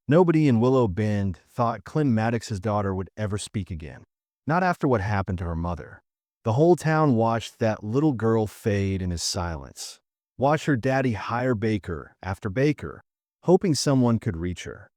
Nobody in Willow Bend thought Clint Maddox's daughter would ever speak again. Not after what happened to her mother. The whole town watched that little girl fade in his silence. Watched her daddy hire baker after baker, hoping someone could reach her.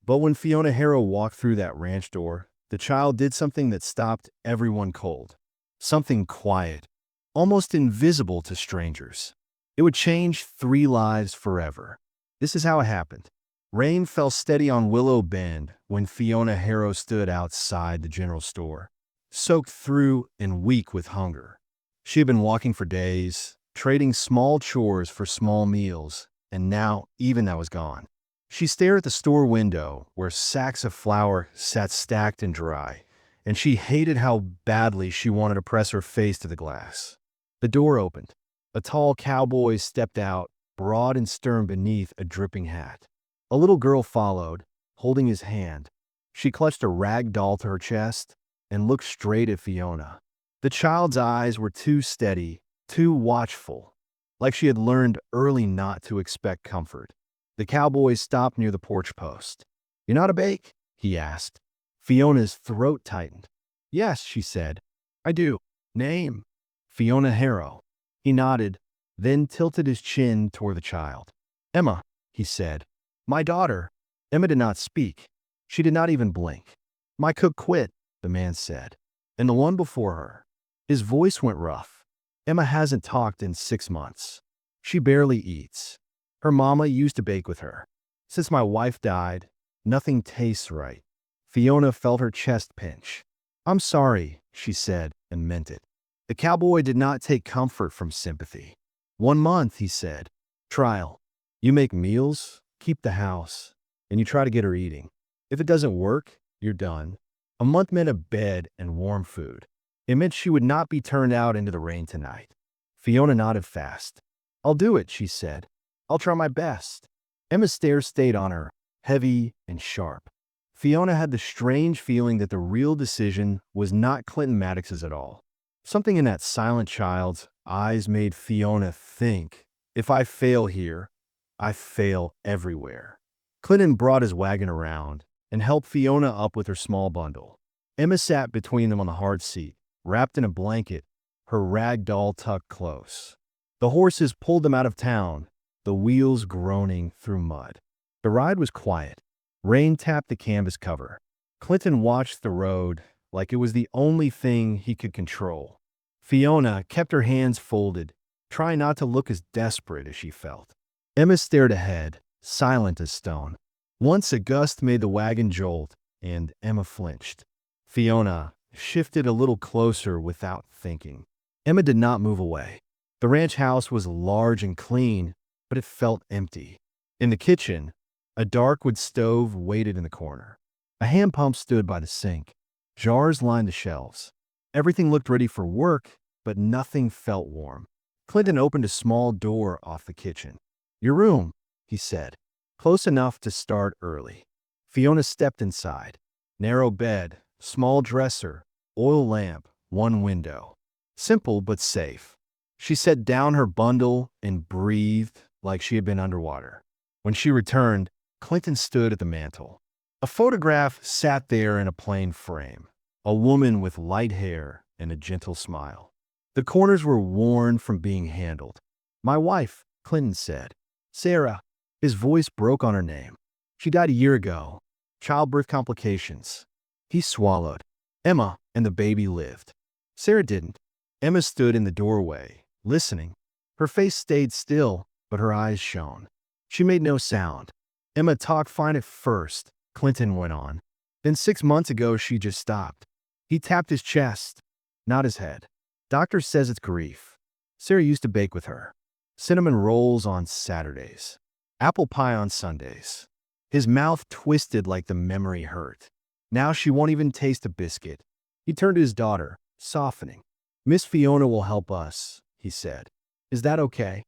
But when Fiona Harrow walked through that ranch door, the child did something that stopped everyone cold. Something quiet, almost invisible to strangers. It would change 3 lives forever. This is how it happened. Rain fell steady on Willow Bend when Fiona Harrow stood outside the general store, soaked through and weak with hunger. She had been walking for days, trading small chores for small meals, and now even that was gone. She stared at the store window where sacks of flour sat stacked and dry, and she hated how badly she wanted to press her face to the glass. The door opened. A tall cowboy stepped out, broad and stern beneath a dripping hat. A little girl followed, holding his hand. She clutched a rag doll to her chest and looked straight at Fiona. The child's eyes were too steady, too watchful, like she had learned early not to expect comfort. The cowboy stopped near the porch post. "You know how to bake?" he asked. Fiona's throat tightened. "Yes," she said. "I do." "Name?" "Fiona Harrow." He nodded, then tilted his chin toward the child. "Emma," he said. "My daughter." Emma did not speak. She did not even blink. "My cook quit," the man said. "And the one before her." His voice went rough. "Emma hasn't talked in 6 months. She barely eats. Her mama used to bake with her. Since my wife died, nothing tastes right." Fiona felt her chest pinch. "I'm sorry," she said, and meant it. The cowboy did not take comfort from sympathy. "1 month," he said. "Trial. You make meals, keep the house, and you try to get her eating. If it doesn't work, you're done." A month meant a bed and warm food. It meant she would not be turned out into the rain tonight. Fiona nodded fast. "I'll do it," she said. "I'll try my best." Emma's stare stayed on her, heavy and sharp. Fiona had the strange feeling that the real decision was not Clinton Maddox's at all. Something in that silent child's eyes made Fiona think, if I fail here, I fail everywhere. Clinton brought his wagon around and helped Fiona up with her small bundle. Emma sat between them on the hard seat, wrapped in a blanket, her rag doll tucked close. The horses pulled them out of town, the wheels groaning through mud. The ride was quiet. Rain tapped the canvas cover. Clinton watched the road like it was the only thing he could control. Fiona kept her hands folded, trying not to look as desperate as she felt. Emma stared ahead, silent as stone. Once a gust made the wagon jolt, and Emma flinched. Fiona shifted a little closer without thinking. Emma did not move away. The ranch house was large and clean, but it felt empty. In the kitchen, a dark wood stove waited in the corner. A hand pump stood by the sink. Jars lined the shelves. Everything looked ready for work, but nothing felt warm. Clinton opened a small door off the kitchen. "Your room," he said, close enough to start early. Fiona stepped inside. Narrow bed, small dresser, oil lamp, one window. Simple but safe. She set down her bundle and breathed like she had been underwater. When she returned, Clinton stood at the mantel. A photograph sat there in a plain frame. A woman with light hair and a gentle smile. The corners were worn from being handled. "My wife," Clinton said. "Sarah." His voice broke on her name. "She died a year ago. Childbirth complications." He swallowed. "Emma and the baby lived." Sarah didn't. Emma stood in the doorway, listening. Her face stayed still, but her eyes shone. She made no sound. "Emma talked fine at first," Clinton went on. "Then 6 months ago she just stopped." He tapped his chest, not his head. "Doctor says it's grief. Sarah used to bake with her. Cinnamon rolls on Saturdays. Apple pie on Sundays." His mouth twisted like the memory hurt. "Now she won't even taste a biscuit." He turned to his daughter, softening. "Miss Fiona will help us," he said. "Is that okay?"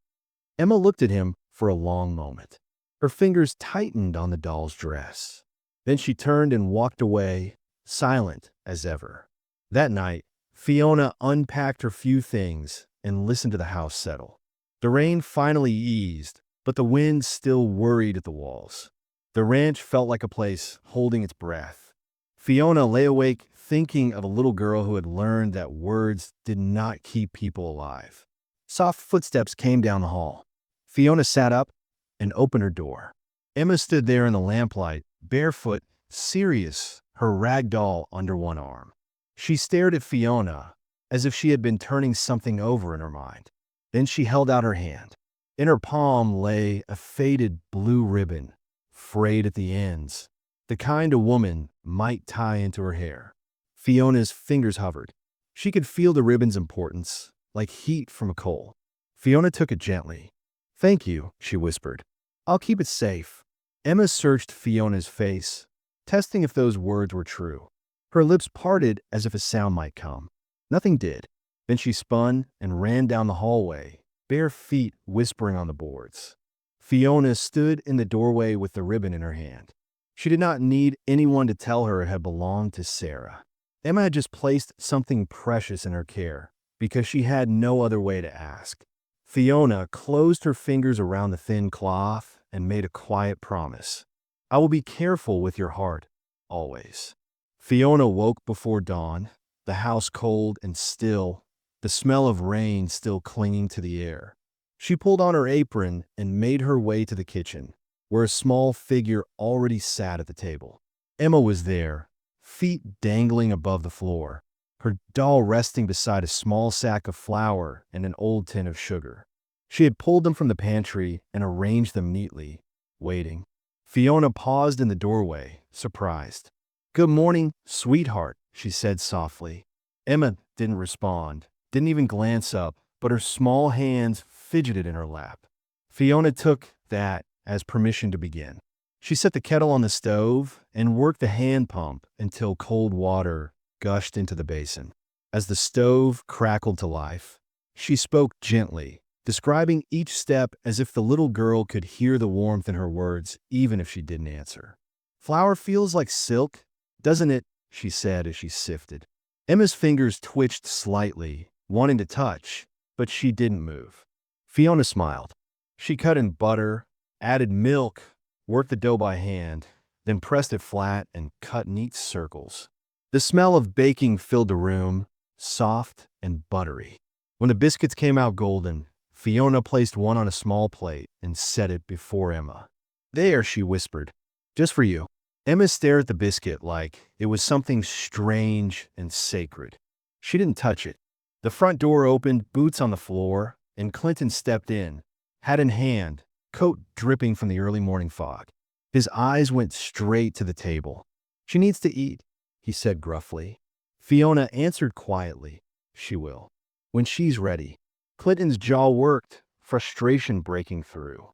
Emma looked at him for a long moment. Her fingers tightened on the doll's dress. Then she turned and walked away, silent as ever. That night, Fiona unpacked her few things and listened to the house settle. The rain finally eased, but the wind still worried at the walls. The ranch felt like a place holding its breath. Fiona lay awake thinking of a little girl who had learned that words did not keep people alive. Soft footsteps came down the hall. Fiona sat up and opened her door. Emma stood there in the lamplight, barefoot, serious, her rag doll under one arm. She stared at Fiona as if she had been turning something over in her mind. Then she held out her hand. In her palm lay a faded blue ribbon, frayed at the ends, the kind a woman might tie into her hair. Fiona's fingers hovered. She could feel the ribbon's importance, like heat from a coal. Fiona took it gently. "Thank you," she whispered. "I'll keep it safe." Emma searched Fiona's face, testing if those words were true. Her lips parted as if a sound might come. Nothing did. Then she spun and ran down the hallway, bare feet whispering on the boards. Fiona stood in the doorway with the ribbon in her hand. She did not need anyone to tell her it had belonged to Sarah. Emma had just placed something precious in her care because she had no other way to ask. Fiona closed her fingers around the thin cloth and made a quiet promise. "I will be careful with your heart, always." Fiona woke before dawn, the house cold and still, the smell of rain still clinging to the air. She pulled on her apron and made her way to the kitchen, where a small figure already sat at the table. Emma was there, feet dangling above the floor, her doll resting beside a small sack of flour and an old tin of sugar. She had pulled them from the pantry and arranged them neatly, waiting. Fiona paused in the doorway, surprised. "Good morning, sweetheart," she said softly. Emma didn't respond, didn't even glance up, but her small hands fidgeted in her lap. Fiona took that as permission to begin. She set the kettle on the stove and worked the hand pump until cold water gushed into the basin. As the stove crackled to life, she spoke gently, describing each step as if the little girl could hear the warmth in her words even if she didn't answer. "Flour feels like silk, doesn't it?" she said as she sifted. Emma's fingers twitched slightly, wanting to touch, but she didn't move. Fiona smiled. She cut in butter, added milk, worked the dough by hand, then pressed it flat and cut neat circles. The smell of baking filled the room, soft and buttery. When the biscuits came out golden, Fiona placed one on a small plate and set it before Emma. "There," she whispered, "just for you." Emma stared at the biscuit like it was something strange and sacred. She didn't touch it. The front door opened, boots on the floor, and Clinton stepped in, hat in hand, coat dripping from the early morning fog. His eyes went straight to the table. "She needs to eat," he said gruffly. Fiona answered quietly, "She will, when she's ready." Clinton's jaw worked, frustration breaking through.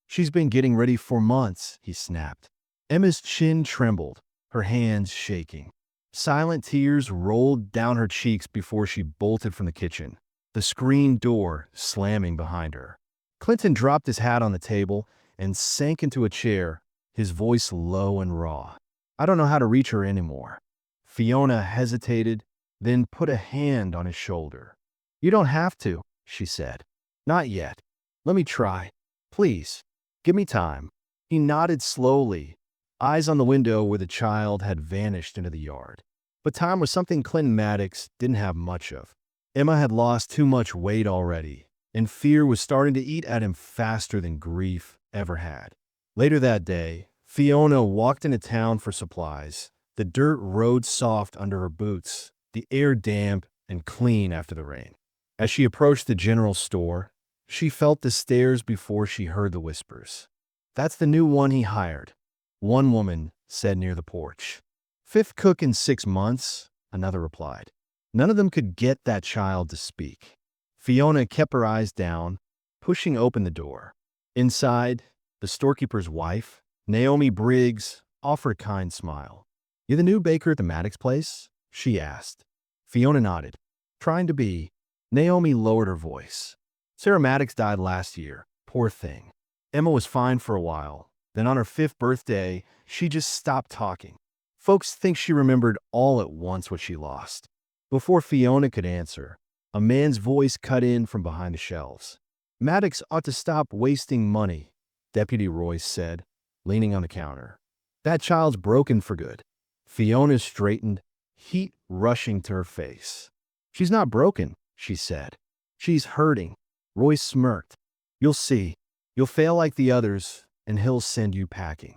"She's been getting ready for months," he snapped. Emma's chin trembled, her hands shaking. Silent tears rolled down her cheeks before she bolted from the kitchen, the screen door slamming behind her. Clinton dropped his hat on the table and sank into a chair, his voice low and raw. "I don't know how to reach her anymore." Fiona hesitated, then put a hand on his shoulder. "You don't have to," she said. "Not yet. Let me try. Please, give me time." He nodded slowly, eyes on the window where the child had vanished into the yard. But time was something Clinton Maddox didn't have much of. Emma had lost too much weight already, and fear was starting to eat at him faster than grief ever had. Later that day, Fiona walked into town for supplies. The dirt rode soft under her boots, the air damp and clean after the rain. As she approached the general store, she felt the stares before she heard the whispers. "That's the new one he hired," one woman said near the porch. "Fifth cook in 6 months," another replied. None of them could get that child to speak. Fiona kept her eyes down, pushing open the door. Inside, the storekeeper's wife, Naomi Briggs, offered a kind smile. "You the new baker at the Maddox place?" she asked. Fiona nodded. "Trying to be." Naomi lowered her voice. "Sarah Maddox died last year. Poor thing. Emma was fine for a while. Then on her 5th birthday, she just stopped talking. Folks think she remembered all at once what she lost." Before Fiona could answer, a man's voice cut in from behind the shelves. "Maddox ought to stop wasting money," Deputy Royce said. leaning on the counter. That child's broken for good. Fiona straightened, heat rushing to her face. She's not broken, she said. She's hurting. Roy smirked. You'll see. You'll fail like the others, and he'll send you packing.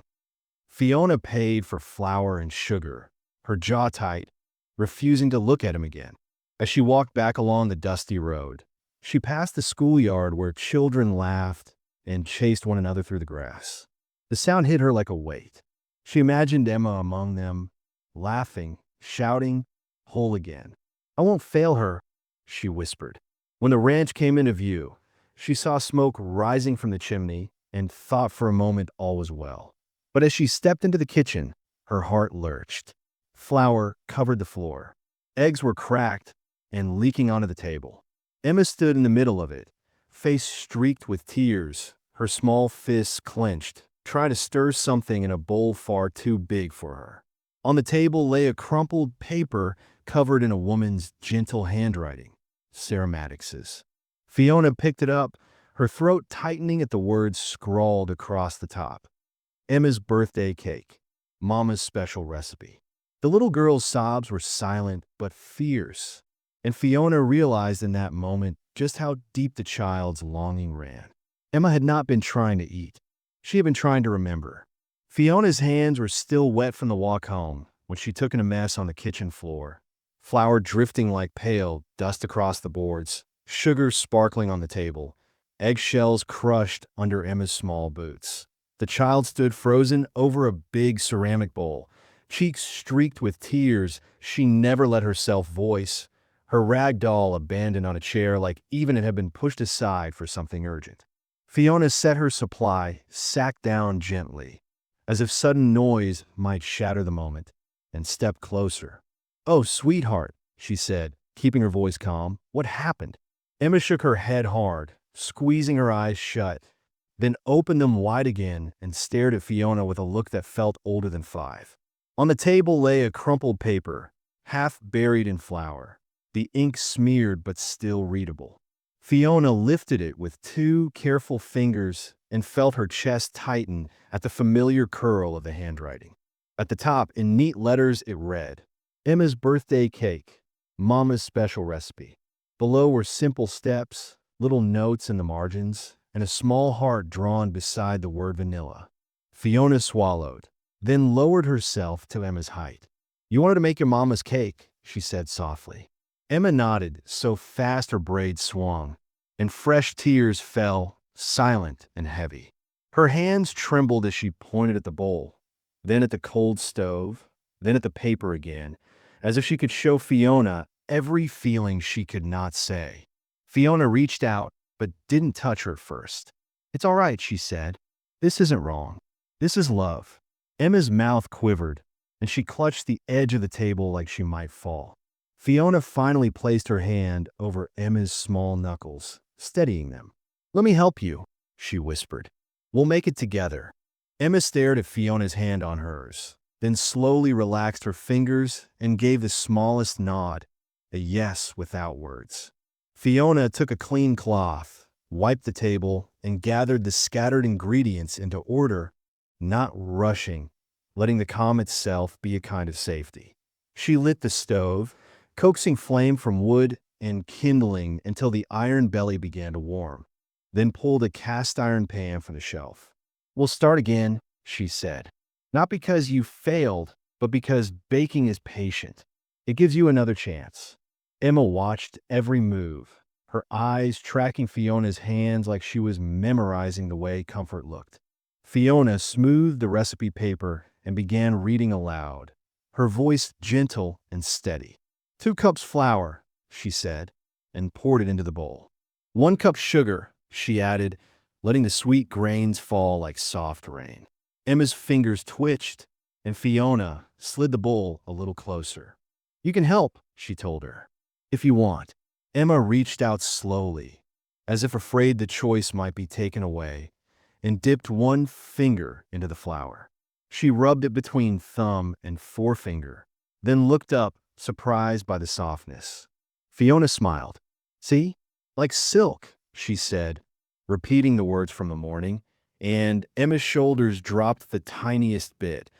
Fiona paid for flour and sugar, her jaw tight, refusing to look at him again. As she walked back along the dusty road, she passed the schoolyard where children laughed and chased one another through the grass. The sound hit her like a weight. She imagined Emma among them, laughing, shouting, whole again. I won't fail her, she whispered. When the ranch came into view, she saw smoke rising from the chimney and thought for a moment all was well. But as she stepped into the kitchen, her heart lurched. Flour covered the floor. Eggs were cracked and leaking onto the table. Emma stood in the middle of it, face streaked with tears, her small fists clenched, trying to stir something in a bowl far too big for her. On the table lay a crumpled paper covered in a woman's gentle handwriting, Sarah Maddox's. Fiona picked it up, her throat tightening at the words scrawled across the top. Emma's birthday cake, Mama's special recipe. The little girl's sobs were silent but fierce, and Fiona realized in that moment just how deep the child's longing ran. Emma had not been trying to eat. She had been trying to remember. Fiona's hands were still wet from the walk home when she took in a mess on the kitchen floor. Flour drifting like pale dust across the boards, sugar sparkling on the table, eggshells crushed under Emma's small boots. The child stood frozen over a big ceramic bowl, cheeks streaked with tears she never let herself voice, her rag doll abandoned on a chair like even it had been pushed aside for something urgent. Fiona set her supply, sat down gently, as if sudden noise might shatter the moment, and stepped closer. "Oh, sweetheart," she said, keeping her voice calm. "What happened?" Emma shook her head hard, squeezing her eyes shut, then opened them wide again and stared at Fiona with a look that felt older than 5. On the table lay a crumpled paper, half buried in flour, the ink smeared but still readable. Fiona lifted it with 2 careful fingers and felt her chest tighten at the familiar curl of the handwriting. At the top, in neat letters, it read, Emma's birthday cake, Mama's special recipe. Below were simple steps, little notes in the margins, and a small heart drawn beside the word vanilla. Fiona swallowed, then lowered herself to Emma's height. "You wanted to make your mama's cake," she said softly. Emma nodded, so fast her braids swung, and fresh tears fell, silent and heavy. Her hands trembled as she pointed at the bowl, then at the cold stove, then at the paper again, as if she could show Fiona every feeling she could not say. Fiona reached out, but didn't touch her first. "It's all right," she said. "This isn't wrong. This is love." Emma's mouth quivered, and she clutched the edge of the table like she might fall. Fiona finally placed her hand over Emma's small knuckles, steadying them. "Let me help you," she whispered. "We'll make it together." Emma stared at Fiona's hand on hers, then slowly relaxed her fingers and gave the smallest nod, a yes without words. Fiona took a clean cloth, wiped the table, and gathered the scattered ingredients into order, not rushing, letting the calm itself be a kind of safety. She lit the stove, coaxing flame from wood and kindling until the iron belly began to warm, then pulled a cast iron pan from the shelf. "We'll start again," she said. "Not because you failed, but because baking is patient. It gives you another chance." Emma watched every move, her eyes tracking Fiona's hands like she was memorizing the way comfort looked. Fiona smoothed the recipe paper and began reading aloud, her voice gentle and steady. 2 cups flour, she said, and poured it into the bowl. 1 cup sugar, she added, letting the sweet grains fall like soft rain. Emma's fingers twitched, and Fiona slid the bowl a little closer. "You can help," she told her, "if you want." Emma reached out slowly, as if afraid the choice might be taken away, and dipped 1 finger into the flour. She rubbed it between thumb and forefinger, then looked up, surprised by the softness. Fiona smiled. "See? Like silk," she said, repeating the words from the morning. and Emma's shoulders dropped the tiniest bit,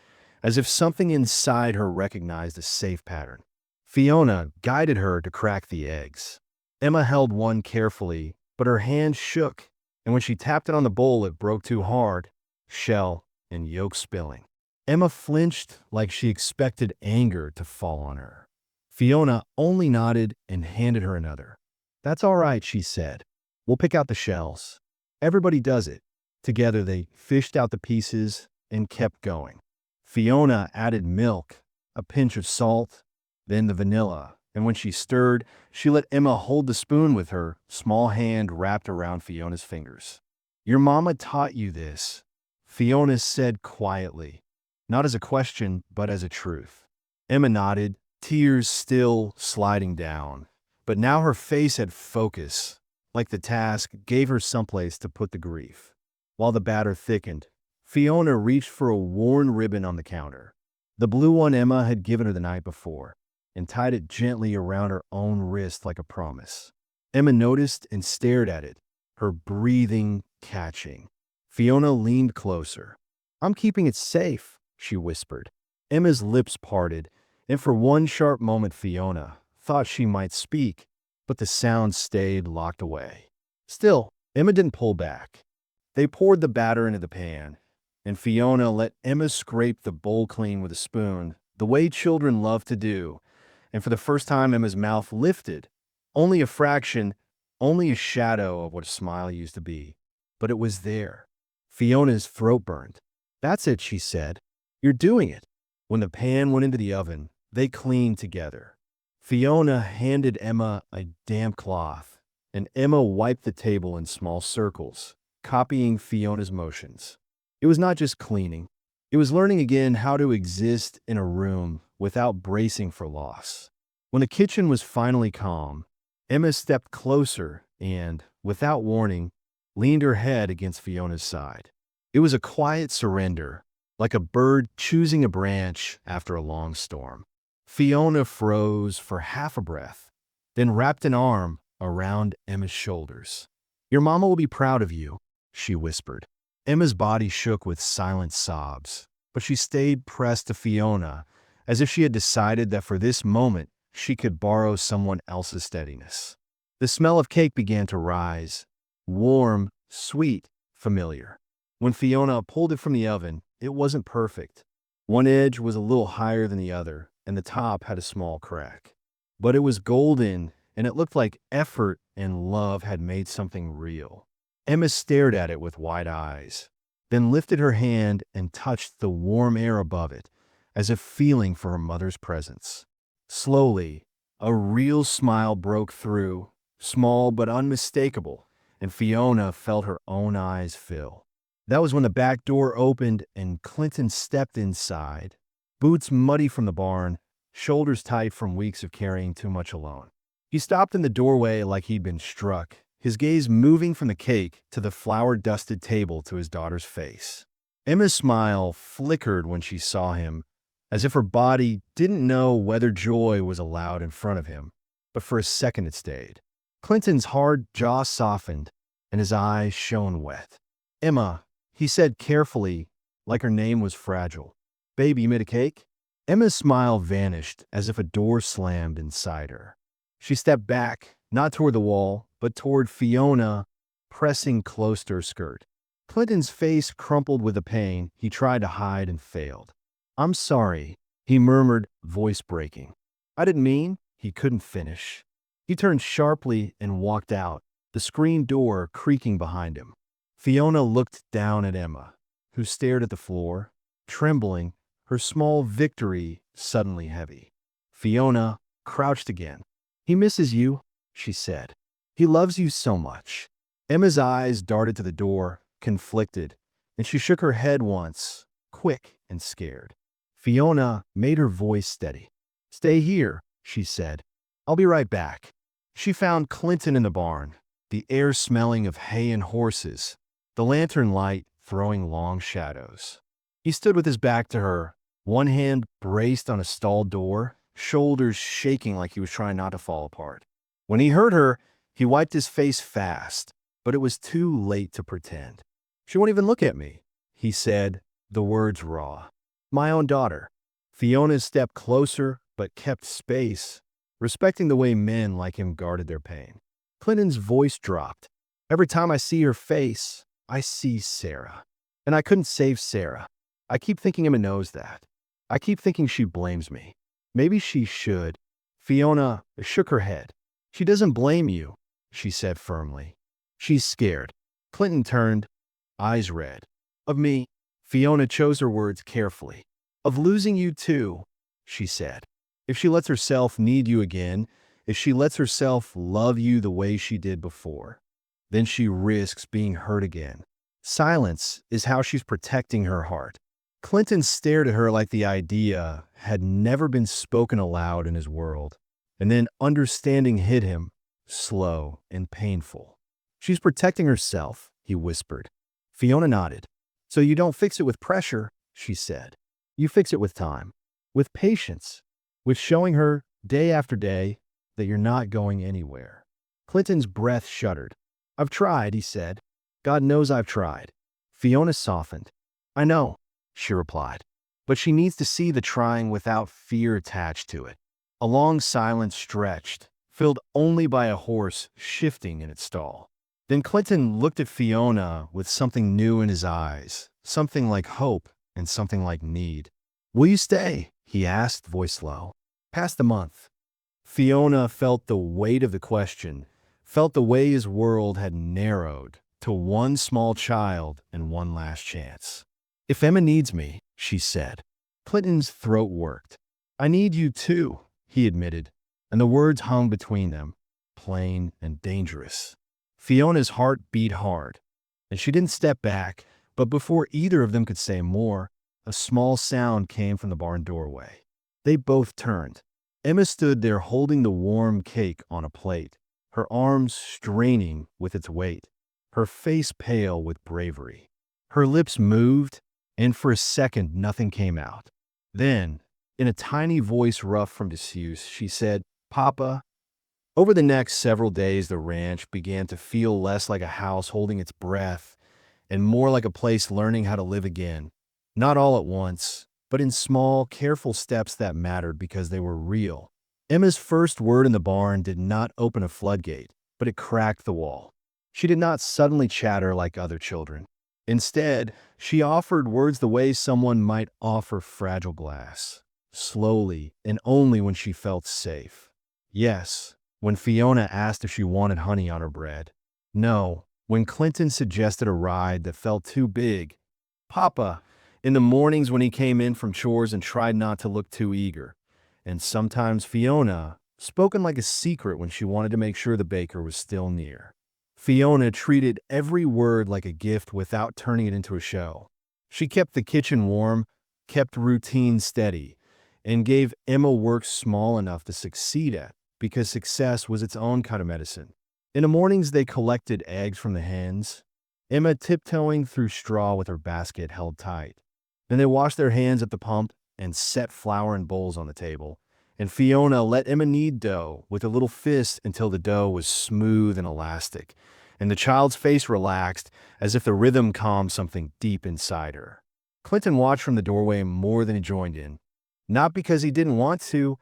as if something inside her recognized a safe pattern. Fiona guided her to crack the eggs. Emma held one carefully, but her hand shook, and when she tapped it on the bowl, it broke too hard, shell and yolk spilling. Emma flinched like she expected anger to fall on her. Fiona only nodded and handed her another. "That's all right," she said. "We'll pick out the shells." Everybody does it. Together they fished out the pieces and kept going. Fiona added milk, a pinch of salt, then the vanilla, and when she stirred, she let Emma hold the spoon with her small hand wrapped around Fiona's fingers. "Your mama taught you this," Fiona said quietly, not as a question, but as a truth. Emma nodded, tears still sliding down, but now her face had focus, like the task gave her someplace to put the grief. While the batter thickened, Fiona reached for a worn ribbon on the counter, the blue one Emma had given her the night before, and tied it gently around her own wrist like a promise. Emma noticed and stared at it, her breathing catching. Fiona leaned closer. "I'm keeping it safe," she whispered. Emma's lips parted, and for one sharp moment Fiona thought she might speak, but the sound stayed locked away. Still, Emma didn't pull back. They poured the batter into the pan, and Fiona let Emma scrape the bowl clean with a spoon, the way children love to do, and for the first time Emma's mouth lifted. Only a fraction, only a shadow of what a smile used to be. But it was there. Fiona's throat burned. "That's it," she said. "You're doing it." When the pan went into the oven, they cleaned together. Fiona handed Emma a damp cloth, and Emma wiped the table in small circles, copying Fiona's motions. It was not just cleaning. It was learning again how to exist in a room without bracing for loss. When the kitchen was finally calm, Emma stepped closer and, without warning, leaned her head against Fiona's side. It was a quiet surrender, like a bird choosing a branch after a long storm. Fiona froze for half a breath, then wrapped an arm around Emma's shoulders. "Your mama will be proud of you," she whispered. Emma's body shook with silent sobs, but she stayed pressed to Fiona, as if she had decided that for this moment she could borrow someone else's steadiness. The smell of cake began to rise, warm, sweet, familiar. When Fiona pulled it from the oven, it wasn't perfect. One edge was a little higher than the other, and the top had a small crack. But it was golden, and it looked like effort and love had made something real. Emma stared at it with wide eyes, then lifted her hand and touched the warm air above it, as if feeling for her mother's presence. Slowly, a real smile broke through, small but unmistakable, and Fiona felt her own eyes fill. That was when the back door opened and Clinton stepped inside, boots muddy from the barn, shoulders tight from weeks of carrying too much alone. He stopped in the doorway like he'd been struck, his gaze moving from the cake to the flour-dusted table to his daughter's face. Emma's smile flickered when she saw him, as if her body didn't know whether joy was allowed in front of him, but for a second it stayed. Clinton's hard jaw softened, and his eyes shone wet. "Emma," he said carefully, like her name was fragile. "Baby, you made a cake?" Emma's smile vanished as if a door slammed inside her. She stepped back, not toward the wall, but toward Fiona, pressing close to her skirt. Clinton's face crumpled with the pain he tried to hide and failed. "I'm sorry," he murmured, voice breaking. "I didn't mean—" He couldn't finish. He turned sharply and walked out, the screen door creaking behind him. Fiona looked down at Emma, who stared at the floor, trembling, her small victory suddenly heavy. Fiona crouched again. "He misses you," she said. "He loves you so much." Emma's eyes darted to the door, conflicted, and she shook her head once, quick and scared. Fiona made her voice steady. "Stay here," she said. "I'll be right back." She found Clinton in the barn, the air smelling of hay and horses, the lantern light throwing long shadows. He stood with his back to her, one hand braced on a stall door, shoulders shaking like he was trying not to fall apart. When he heard her, he wiped his face fast, but it was too late to pretend. She won't even look at me, he said, the words raw. My own daughter. Fiona stepped closer, but kept space, respecting the way men like him guarded their pain. Clinton's voice dropped. Every time I see her face, I see Sarah. And I couldn't save Sarah. I keep thinking Emma knows that. I keep thinking she blames me. Maybe she should. Fiona shook her head. She doesn't blame you, she said firmly. She's scared. Clinton turned, eyes red. Of me. Fiona chose her words carefully. Of losing you too, she said. If she lets herself need you again, if she lets herself love you the way she did before, then she risks being hurt again. Silence is how she's protecting her heart. Clinton stared at her like the idea had never been spoken aloud in his world. And then understanding hit him, slow and painful. She's protecting herself, he whispered. Fiona nodded. So you don't fix it with pressure, she said. You fix it with time, with patience, with showing her day after day that you're not going anywhere. Clinton's breath shuddered. I've tried, he said. God knows I've tried. Fiona softened. I know, she replied. But she needs to see the trying without fear attached to it. A long silence stretched, filled only by a horse shifting in its stall. Then Clinton looked at Fiona with something new in his eyes, something like hope and something like need. Will you stay? He asked, voice low. Past the month. Fiona felt the weight of the question, felt the way his world had narrowed to one small child and one last chance. If Emma needs me, she said. Clinton's throat worked. I need you too, he admitted, and the words hung between them, plain and dangerous. Fiona's heart beat hard, and she didn't step back, but before either of them could say more, a small sound came from the barn doorway. They both turned. Emma stood there holding the warm cake on a plate, her arms straining with its weight, her face pale with bravery. Her lips moved, and for a second nothing came out. Then, in a tiny voice rough from disuse, she said, Papa. Over the next several days, the ranch began to feel less like a house holding its breath and more like a place learning how to live again. Not all at once, but in small, careful steps that mattered because they were real. Emma's first word in the barn did not open a floodgate, but it cracked the wall. She did not suddenly chatter like other children. Instead, she offered words the way someone might offer fragile glass, slowly and only when she felt safe. Yes, when Fiona asked if she wanted honey on her bread. No, when Clinton suggested a ride that felt too big. Papa, in the mornings when he came in from chores and tried not to look too eager. And sometimes Fiona, spoken like a secret when she wanted to make sure the baker was still near. Fiona treated every word like a gift without turning it into a show. She kept the kitchen warm, kept routine steady, and gave Emma work small enough to succeed at, because success was its own kind of medicine. In the mornings they collected eggs from the hens, Emma tiptoeing through straw with her basket held tight. Then they washed their hands at the pump and set flour in bowls on the table, and Fiona let Emma knead dough with a little fist until the dough was smooth and elastic, and the child's face relaxed as if the rhythm calmed something deep inside her. Clinton watched from the doorway more than he joined in, not because he didn't want to,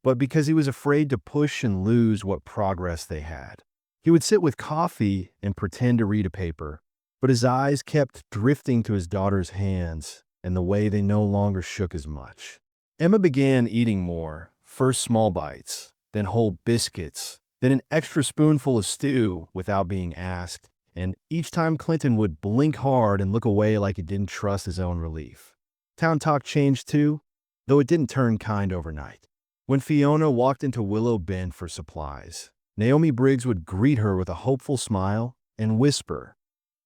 but because he was afraid to push and lose what progress they had. He would sit with coffee and pretend to read a paper, but his eyes kept drifting to his daughter's hands and the way they no longer shook as much. Emma began eating more, first small bites, then whole biscuits, then an extra spoonful of stew without being asked, and each time Clinton would blink hard and look away like he didn't trust his own relief. Town talk changed too, though it didn't turn kind overnight. When Fiona walked into Willow Bend for supplies, Naomi Briggs would greet her with a hopeful smile and whisper,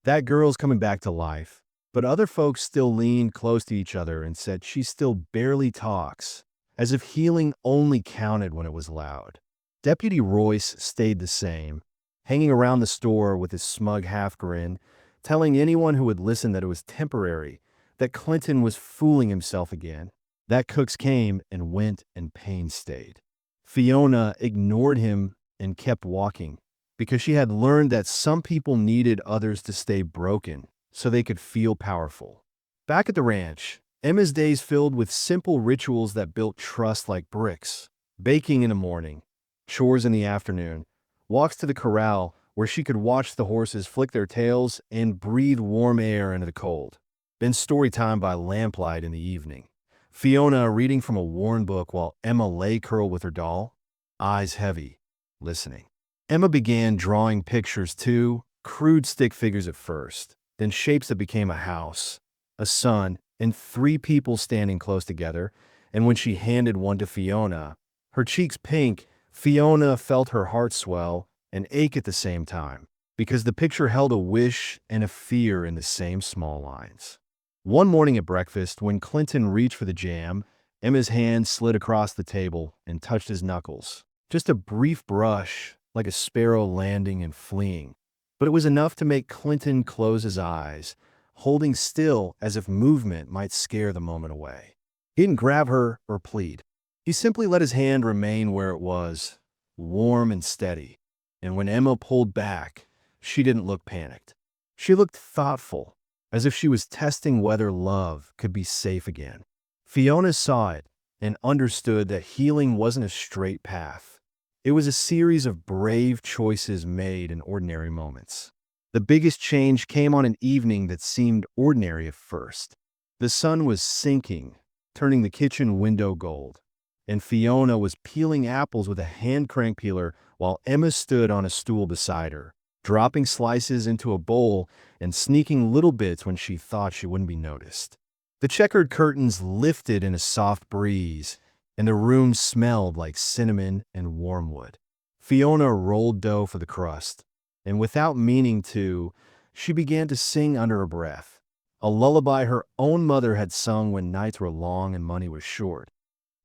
"That girl's coming back to life." But other folks still leaned close to each other and said she still barely talks, as if healing only counted when it was loud. Deputy Royce stayed the same, hanging around the store with his smug half-grin, telling anyone who would listen that it was temporary, that Clinton was fooling himself again. That Cooks came and went and Payne stayed. Fiona ignored him and kept walking, because she had learned that some people needed others to stay broken, so they could feel powerful. Back at the ranch, Emma's days filled with simple rituals that built trust like bricks. Baking in the morning, chores in the afternoon, walks to the corral where she could watch the horses flick their tails and breathe warm air into the cold. Then story time by lamplight in the evening. Fiona reading from a worn book while Emma lay curled with her doll, eyes heavy, listening. Emma began drawing pictures too, crude stick figures at first, then shapes that became a house, a sun, and three people standing close together, and when she handed one to Fiona, her cheeks pink, Fiona felt her heart swell and ache at the same time, because the picture held a wish and a fear in the same small lines. One morning at breakfast, when Clinton reached for the jam, Emma's hand slid across the table and touched his knuckles. Just a brief brush, like a sparrow landing and fleeing. But it was enough to make Clinton close his eyes, holding still as if movement might scare the moment away. He didn't grab her or plead. He simply let his hand remain where it was, warm and steady. And when Emma pulled back, she didn't look panicked. She looked thoughtful, as if she was testing whether love could be safe again. Fiona saw it and understood that healing wasn't a straight path. It was a series of brave choices made in ordinary moments. The biggest change came on an evening that seemed ordinary at first. The sun was sinking, turning the kitchen window gold, and Fiona was peeling apples with a hand crank peeler while Emma stood on a stool beside her, dropping slices into a bowl and sneaking little bits when she thought she wouldn't be noticed. The checkered curtains lifted in a soft breeze, and the room smelled like cinnamon and wormwood. Fiona rolled dough for the crust, and without meaning to, she began to sing under her breath, a lullaby her own mother had sung when nights were long and money was short.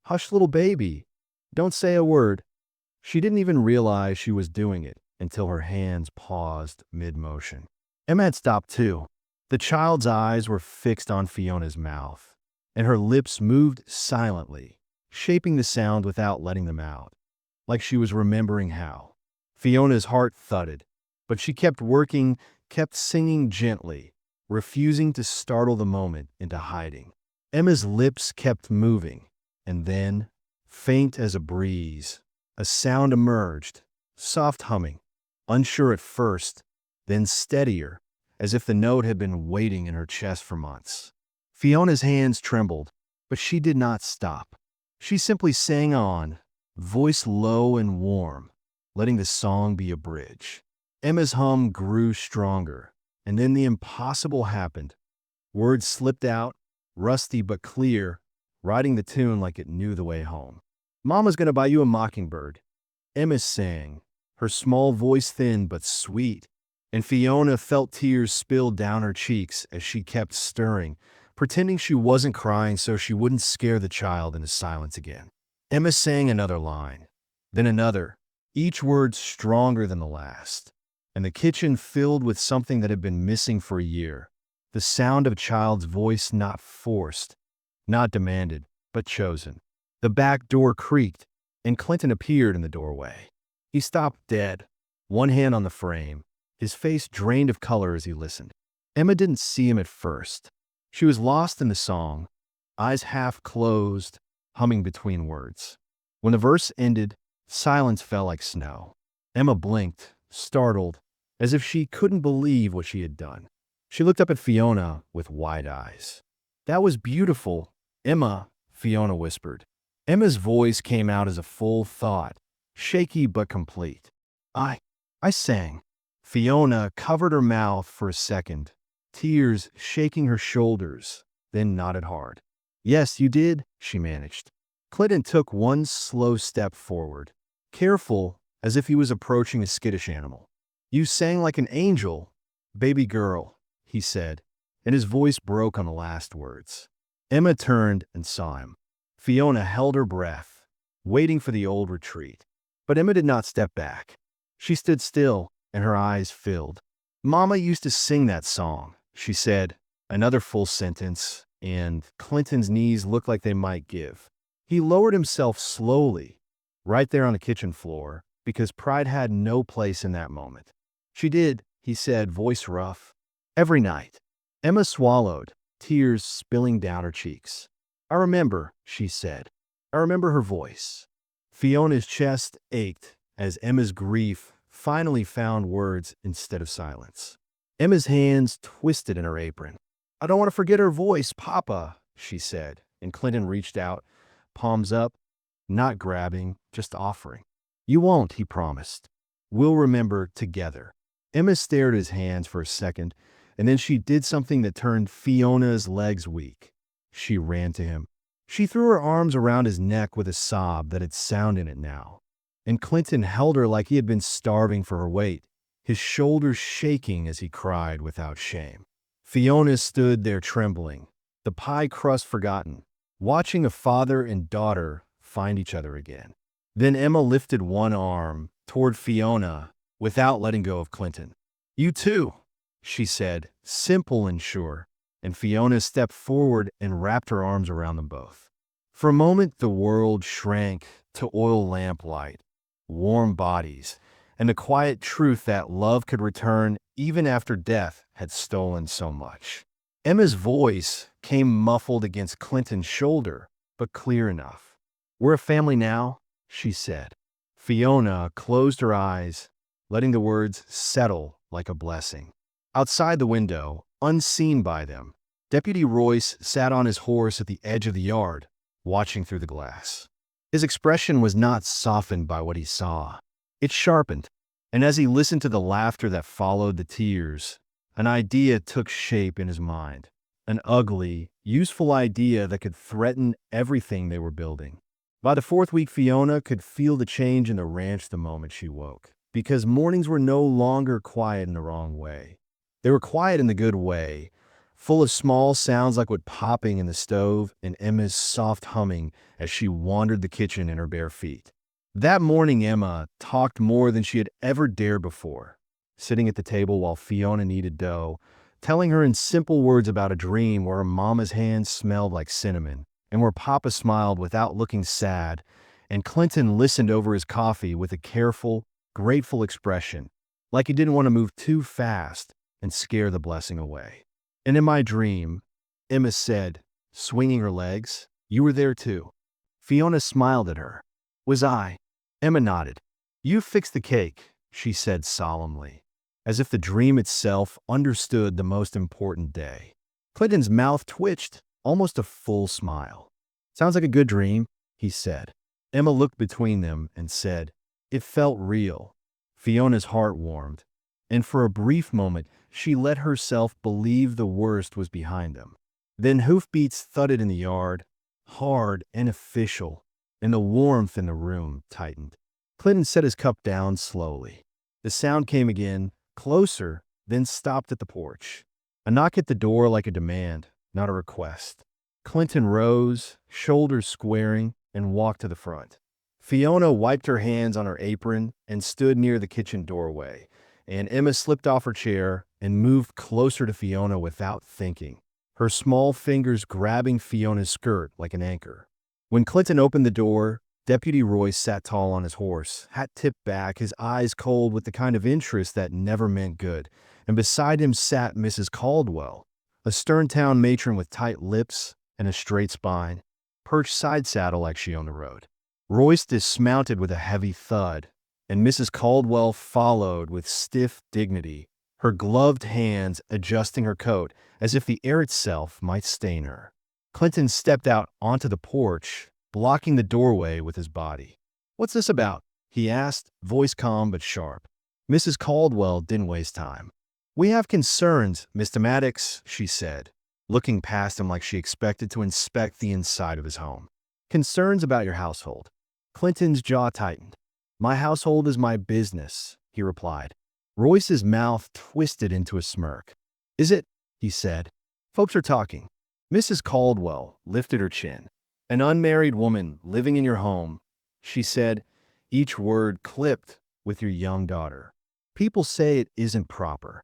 "Hush, little baby, don't say a word." She didn't even realize she was doing it until her hands paused mid-motion. Emma had stopped too. The child's eyes were fixed on Fiona's mouth, and her lips moved silently, shaping the sound without letting them out, like she was remembering how. Fiona's heart thudded, but she kept working, kept singing gently, refusing to startle the moment into hiding. Emma's lips kept moving, and then, faint as a breeze, a sound emerged, soft humming, unsure at first, then steadier, as if the note had been waiting in her chest for months. Fiona's hands trembled, but she did not stop. She simply sang on, voice low and warm, letting the song be a bridge. Emma's hum grew stronger, and then the impossible happened. Words slipped out, rusty but clear, riding the tune like it knew the way home. "Mama's gonna buy you a mockingbird," Emma sang, her small voice thin but sweet, and Fiona felt tears spill down her cheeks as she kept stirring, pretending she wasn't crying so she wouldn't scare the child into silence again. Emma sang another line, then another, each word stronger than the last, and the kitchen filled with something that had been missing for a year, the sound of a child's voice not forced, not demanded, but chosen. The back door creaked, and Clinton appeared in the doorway. He stopped dead, one hand on the frame, his face drained of color as he listened. Emma didn't see him at first. She was lost in the song, eyes half closed, humming between words. When the verse ended, silence fell like snow. Emma blinked, startled, as if she couldn't believe what she had done. She looked up at Fiona with wide eyes. "That was beautiful, Emma," Fiona whispered. Emma's voice came out as a full thought, shaky but complete. I sang." Fiona covered her mouth for a second, tears shaking her shoulders, then nodded hard. "Yes, you did," she managed. Clinton took one slow step forward, careful as if he was approaching a skittish animal. "You sang like an angel, baby girl," he said, and his voice broke on the last words. Emma turned and saw him. Fiona held her breath, waiting for the old retreat. But Emma did not step back. She stood still, and her eyes filled. "Mama used to sing that song," she said, another full sentence, and Clinton's knees looked like they might give. He lowered himself slowly, right there on the kitchen floor, because pride had no place in that moment. "She did," he said, voice rough. "Every night. Emma swallowed, tears spilling down her cheeks. "I remember," she said. "I remember her voice." Fiona's chest ached as Emma's grief finally found words instead of silence. Emma's hands twisted in her apron. "I don't want to forget her voice, Papa," she said, and Clinton reached out, palms up, not grabbing, just offering. "You won't," he promised. "We'll remember together." Emma stared at his hands for a second, and then she did something that turned Fiona's legs weak. She ran to him. She threw her arms around his neck with a sob that had sound in it now. And Clinton held her like he had been starving for her weight, his shoulders shaking as he cried without shame. Fiona stood there trembling, the pie crust forgotten, watching a father and daughter find each other again. Then Emma lifted one arm toward Fiona without letting go of Clinton. "You too," she said, simple and sure, and Fiona stepped forward and wrapped her arms around them both. For a moment, the world shrank to oil lamplight, warm bodies, and the quiet truth that love could return even after death had stolen so much. Emma's voice came muffled against Clinton's shoulder, but clear enough. "We're a family now," she said. Fiona closed her eyes, letting the words settle like a blessing. Outside the window, unseen by them, Deputy Royce sat on his horse at the edge of the yard, watching through the glass. His expression was not softened by what he saw. It sharpened, and as he listened to the laughter that followed the tears, an idea took shape in his mind. An ugly, useful idea that could threaten everything they were building. By the fourth week, Fiona could feel the change in the ranch the moment she woke, because mornings were no longer quiet in the wrong way. They were quiet in the good way, full of small sounds like wood popping in the stove and Emma's soft humming as she wandered the kitchen in her bare feet. That morning, Emma talked more than she had ever dared before, sitting at the table while Fiona kneaded dough, telling her in simple words about a dream where her mama's hands smelled like cinnamon and where Papa smiled without looking sad, and Clinton listened over his coffee with a careful, grateful expression, like he didn't want to move too fast and scare the blessing away. "And in my dream," Emma said, swinging her legs, "you were there too." Fiona smiled at her. "Was I?" Emma nodded. "You fixed the cake," she said solemnly, as if the dream itself understood the most important day. Clinton's mouth twitched, almost a full smile. "Sounds like a good dream," he said. Emma looked between them and said, "It felt real." Fiona's heart warmed, and for a brief moment, she let herself believe the worst was behind them. Then hoofbeats thudded in the yard, hard and official, and the warmth in the room tightened. Clinton set his cup down slowly. The sound came again, closer, then stopped at the porch. A knock at the door like a demand, not a request. Clinton rose, shoulders squaring, and walked to the front. Fiona wiped her hands on her apron and stood near the kitchen doorway, and Emma slipped off her chair and moved closer to Fiona without thinking, her small fingers grabbing Fiona's skirt like an anchor. When Clinton opened the door, Deputy Royce sat tall on his horse, hat tipped back, his eyes cold with the kind of interest that never meant good, and beside him sat Mrs. Caldwell, a stern town matron with tight lips and a straight spine, perched side saddle like she owned the road. Royce dismounted with a heavy thud, and Mrs. Caldwell followed with stiff dignity, her gloved hands adjusting her coat as if the air itself might stain her. Clinton stepped out onto the porch, blocking the doorway with his body. "What's this about?" he asked, voice calm but sharp. Mrs. Caldwell didn't waste time. "We have concerns, Mr. Maddox," she said, looking past him like she expected to inspect the inside of his home. "Concerns about your household." Clinton's jaw tightened. "My household is my business," he replied. Royce's mouth twisted into a smirk. "Is it?" he said. "Folks are talking." Mrs. Caldwell lifted her chin. "An unmarried woman living in your home," she said, each word clipped with your young daughter. "People say it isn't proper."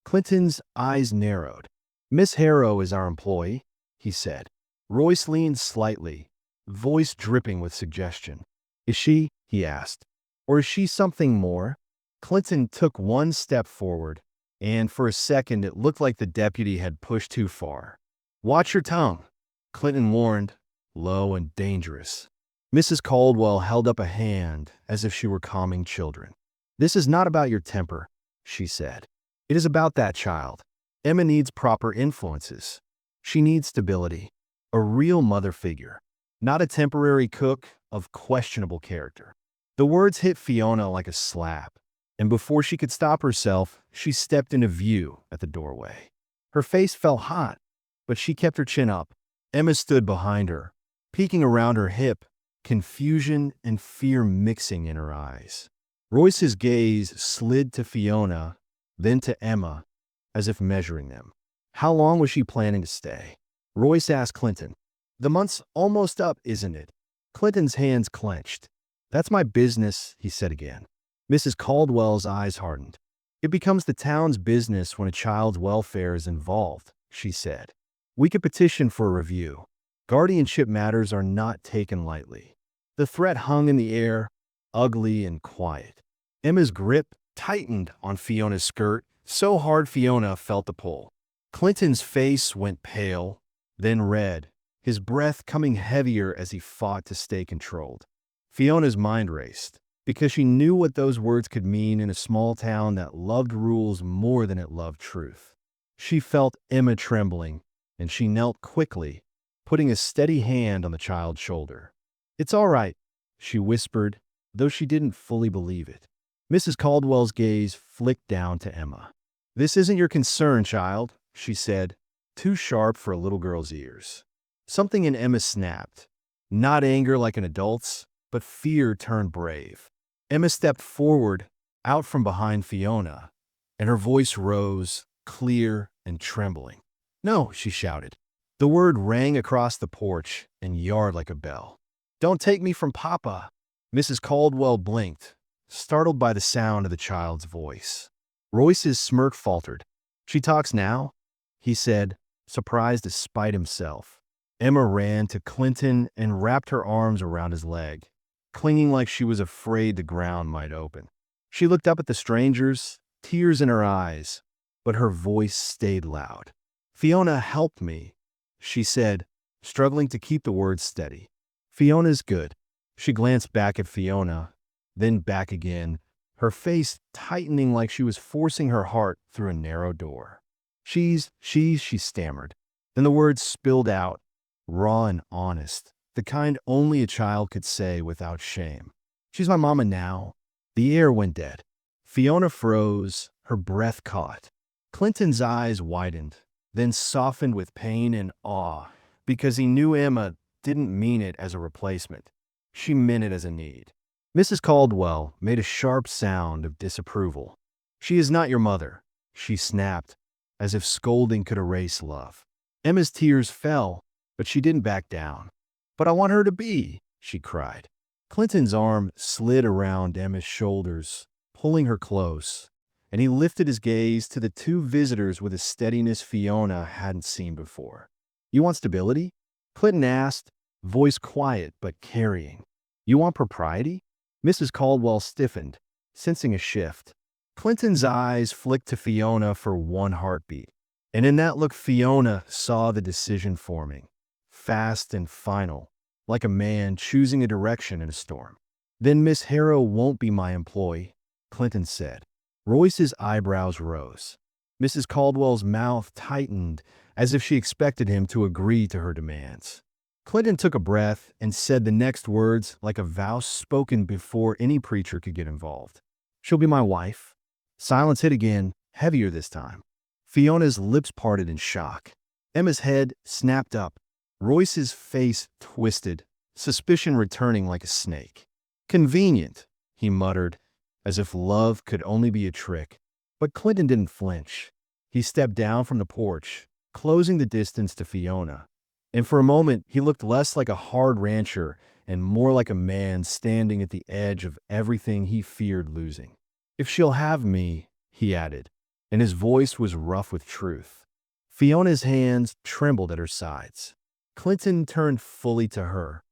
Clinton's eyes narrowed. "Miss Harrow is our employee," he said. Royce leaned slightly, voice dripping with suggestion. "Is she?" he asked. "Or is she something more?" Clinton took one step forward, and for a second it looked like the deputy had pushed too far. "Watch your tongue," Clinton warned, low and dangerous. Mrs. Caldwell held up a hand as if she were calming children. "This is not about your temper," she said. "It is about that child. Emma needs proper influences. She needs stability, a real mother figure, not a temporary cook of questionable character." The words hit Fiona like a slap, and before she could stop herself, she stepped into view at the doorway. Her face felt hot, but she kept her chin up. Emma stood behind her, peeking around her hip, confusion and fear mixing in her eyes. Royce's gaze slid to Fiona, then to Emma, as if measuring them. How long was she planning to stay? Royce asked Clinton. "The month's almost up, isn't it?" Clinton's hands clenched. "That's my business," he said again. Mrs. Caldwell's eyes hardened. "It becomes the town's business when a child's welfare is involved," she said. "We could petition for a review. Guardianship matters are not taken lightly." The threat hung in the air, ugly and quiet. Emma's grip tightened on Fiona's skirt, so hard Fiona felt the pull. Clinton's face went pale, then red, his breath coming heavier as he fought to stay controlled. Fiona's mind raced, because she knew what those words could mean in a small town that loved rules more than it loved truth. She felt Emma trembling, and she knelt quickly, putting a steady hand on the child's shoulder. "It's all right," she whispered, though she didn't fully believe it. Mrs. Caldwell's gaze flicked down to Emma. "This isn't your concern, child," she said, too sharp for a little girl's ears. Something in Emma snapped. Not anger like an adult's, but fear turned brave. Emma stepped forward, out from behind Fiona, and her voice rose, clear and trembling. "No," she shouted. The word rang across the porch and jarred like a bell. "Don't take me from Papa." Mrs. Caldwell blinked, startled by the sound of the child's voice. Royce's smirk faltered. "She talks now?" he said, surprised despite himself. Emma ran to Clinton and wrapped her arms around his leg, clinging like she was afraid the ground might open. She looked up at the strangers, tears in her eyes, but her voice stayed loud. "Fiona helped me," she said, struggling to keep the words steady. "Fiona's good." She glanced back at Fiona, then back again, her face tightening like she was forcing her heart through a narrow door. She stammered. Then the words spilled out, raw and honest, the kind only a child could say without shame. "She's my mama now." The air went dead. Fiona froze, her breath caught. Clinton's eyes widened, then softened with pain and awe, because he knew Emma didn't mean it as a replacement. She meant it as a need. Mrs. Caldwell made a sharp sound of disapproval. "She is not your mother," she snapped, as if scolding could erase love. Emma's tears fell, but she didn't back down. "But I want her to be," she cried. Clinton's arm slid around Emma's shoulders, pulling her close, and he lifted his gaze to the two visitors with a steadiness Fiona hadn't seen before. "You want stability?" Clinton asked, voice quiet but carrying. "You want propriety?" Mrs. Caldwell stiffened, sensing a shift. Clinton's eyes flicked to Fiona for one heartbeat, and in that look Fiona saw the decision forming, fast and final, like a man choosing a direction in a storm. "Then Miss Harrow won't be my employee," Clinton said. Royce's eyebrows rose. Mrs. Caldwell's mouth tightened as if she expected him to agree to her demands. Clinton took a breath and said the next words like a vow spoken before any preacher could get involved. "She'll be my wife." Silence hit again, heavier this time. Fiona's lips parted in shock. Emma's head snapped up. Royce's face twisted, suspicion returning like a snake. "Convenient," he muttered, as if love could only be a trick. But Clinton didn't flinch. He stepped down from the porch, closing the distance to Fiona. And for a moment, he looked less like a hard rancher and more like a man standing at the edge of everything he feared losing. "If she'll have me," he added, and his voice was rough with truth. Fiona's hands trembled at her sides. Clinton turned fully to her,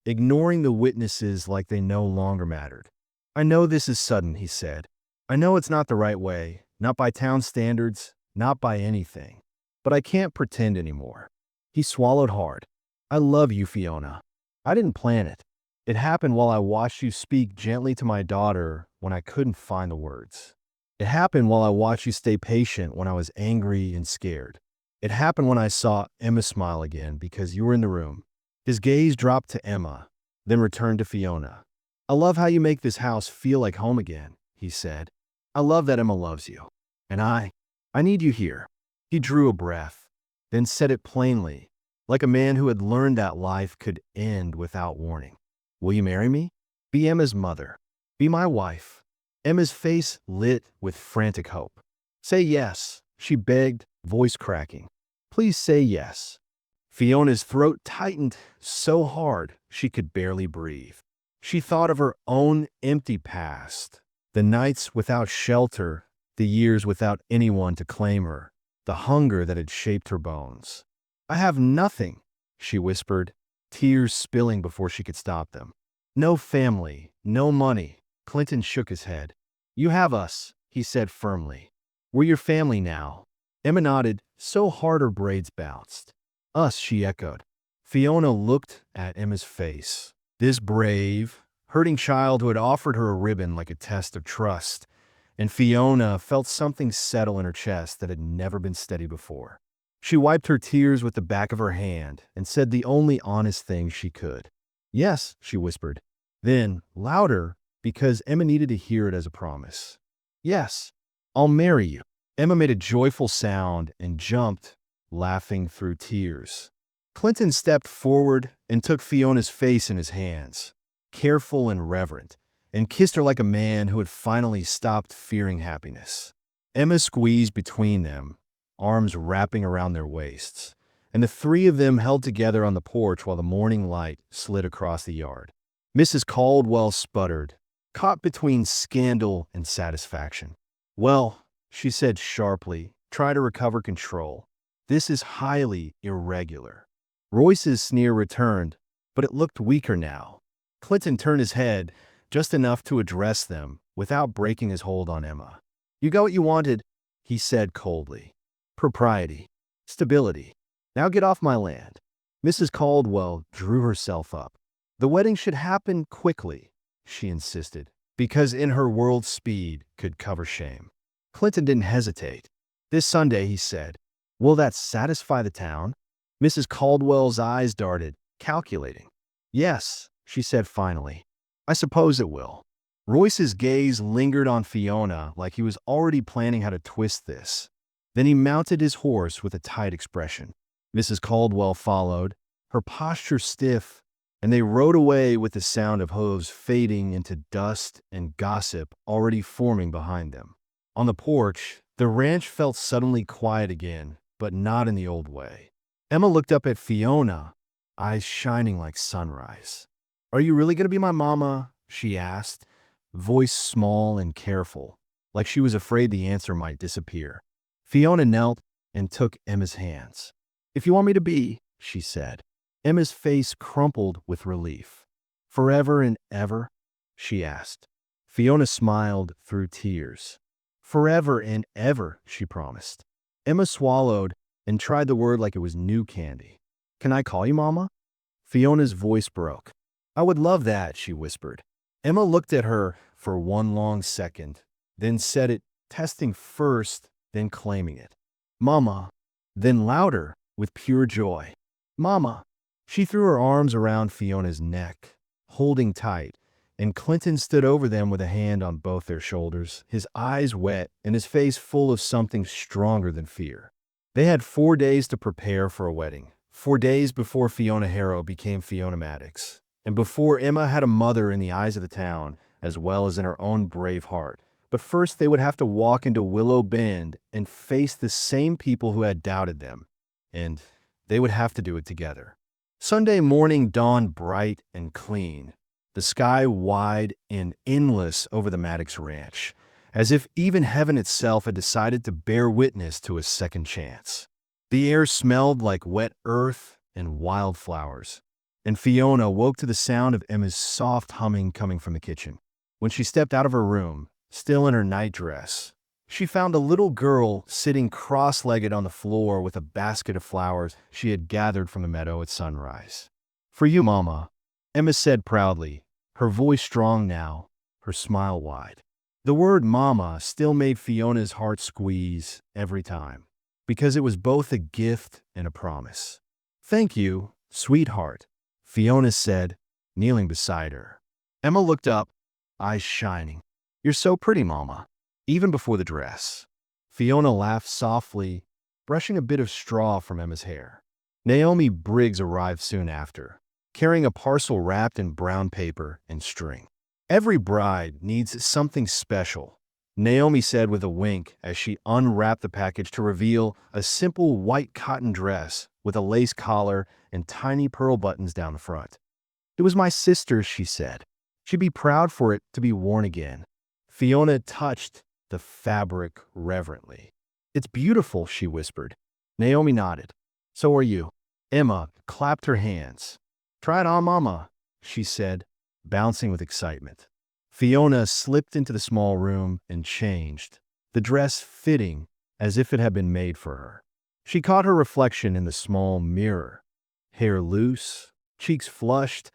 ignoring the witnesses like they no longer mattered. "I know this is sudden," he said. "I know it's not the right way, Not by town standards, not by anything. But I can't pretend anymore. He swallowed hard. I love you, Fiona. I didn't plan it. It happened while I watched you speak gently to my daughter when I couldn't find the words. It happened while I watched you stay patient when I was angry and scared. It happened when I saw Emma smile again because you were in the room. His gaze dropped to Emma, then returned to Fiona. I love how you make this house feel like home again, he said. I love that Emma loves you. And I need you here. He drew a breath, then said it plainly, like a man who had learned that life could end without warning. Will you marry me? Be Emma's mother. Be my wife. Emma's face lit with frantic hope. Say yes, she begged, voice cracking. Please say yes. Fiona's throat tightened so hard she could barely breathe. She thought of her own empty past, the nights without shelter, the years without anyone to claim her, the hunger that had shaped her bones. I have nothing, she whispered, tears spilling before she could stop them. No family, no money. Clinton shook his head. You have us, he said firmly. We're your family now. Emma nodded, so hard her braids bounced. Us, she echoed. Fiona looked at Emma's face. This brave, hurting child who had offered her a ribbon like a test of trust, and Fiona felt something settle in her chest that had never been steady before. She wiped her tears with the back of her hand and said the only honest thing she could. Yes, she whispered. Then, louder, because Emma needed to hear it as a promise. Yes, I'll marry you. Emma made a joyful sound and jumped, laughing through tears. Clinton stepped forward and took Fiona's face in his hands, careful and reverent, and kissed her like a man who had finally stopped fearing happiness. Emma squeezed between them, arms wrapping around their waists, and the three of them held together on the porch while the morning light slid across the yard. Mrs. Caldwell sputtered, caught between scandal and satisfaction. Well, she said sharply, try to recover control. This is highly irregular. Royce's sneer returned, but it looked weaker now. Clinton turned his head, just enough to address them, without breaking his hold on Emma. You got what you wanted, he said coldly. Propriety. Stability. Now get off my land. Mrs. Caldwell drew herself up. The wedding should happen quickly, she insisted, because in her world speed could cover shame. Clinton didn't hesitate. This Sunday, he said. Will that satisfy the town? Mrs. Caldwell's eyes darted, calculating. Yes, she said finally. I suppose it will. Royce's gaze lingered on Fiona like he was already planning how to twist this. Then he mounted his horse with a tight expression. Mrs. Caldwell followed, her posture stiff, and they rode away with the sound of hooves fading into dust and gossip already forming behind them. On the porch, the ranch felt suddenly quiet again, but not in the old way. Emma looked up at Fiona, eyes shining like sunrise. Are you really going to be my mama? She asked, voice small and careful, like she was afraid the answer might disappear. Fiona knelt and took Emma's hands. If you want me to be, she said. Emma's face crumpled with relief. Forever and ever? She asked. Fiona smiled through tears. Forever and ever, she promised. Emma swallowed and tried the word like it was new candy. Can I call you Mama? Fiona's voice broke. I would love that, she whispered. Emma looked at her for one long second, then said it, testing first, then claiming it. Mama, then louder, with pure joy. Mama. She threw her arms around Fiona's neck, holding tight, and Clinton stood over them with a hand on both their shoulders, his eyes wet and his face full of something stronger than fear. They had 4 days to prepare for a wedding, 4 days before Fiona Harrow became Fiona Maddox, and before Emma had a mother in the eyes of the town, as well as in her own brave heart. But first they would have to walk into Willow Bend and face the same people who had doubted them, and they would have to do it together. Sunday morning dawned bright and clean, the sky wide and endless over the Maddox Ranch, as if even heaven itself had decided to bear witness to a second chance. The air smelled like wet earth and wildflowers, and Fiona woke to the sound of Emma's soft humming coming from the kitchen. When she stepped out of her room, still in her nightdress, She found a little girl sitting cross-legged on the floor with a basket of flowers she had gathered from the meadow at sunrise. "For you, Mama," Emma said proudly, her voice strong now, her smile wide. The word Mama still made Fiona's heart squeeze every time, because it was both a gift and a promise. "Thank you, sweetheart," Fiona said, kneeling beside her. Emma looked up, eyes shining. "You're so pretty, Mama," even before the dress. Fiona laughed softly, brushing a bit of straw from Emma's hair. Naomi Briggs arrived soon after, carrying a parcel wrapped in brown paper and string. "Every bride needs something special," Naomi said with a wink as she unwrapped the package to reveal a simple white cotton dress with a lace collar and tiny pearl buttons down the front. "It was my sister's," she said. "She'd be proud for it to be worn again." Fiona touched the fabric reverently. "It's beautiful," she whispered. Naomi nodded. "So are you." Emma clapped her hands. "Try it on, Mama," she said, bouncing with excitement. Fiona slipped into the small room and changed, the dress fitting as if it had been made for her. She caught her reflection in the small mirror. Hair loose, cheeks flushed,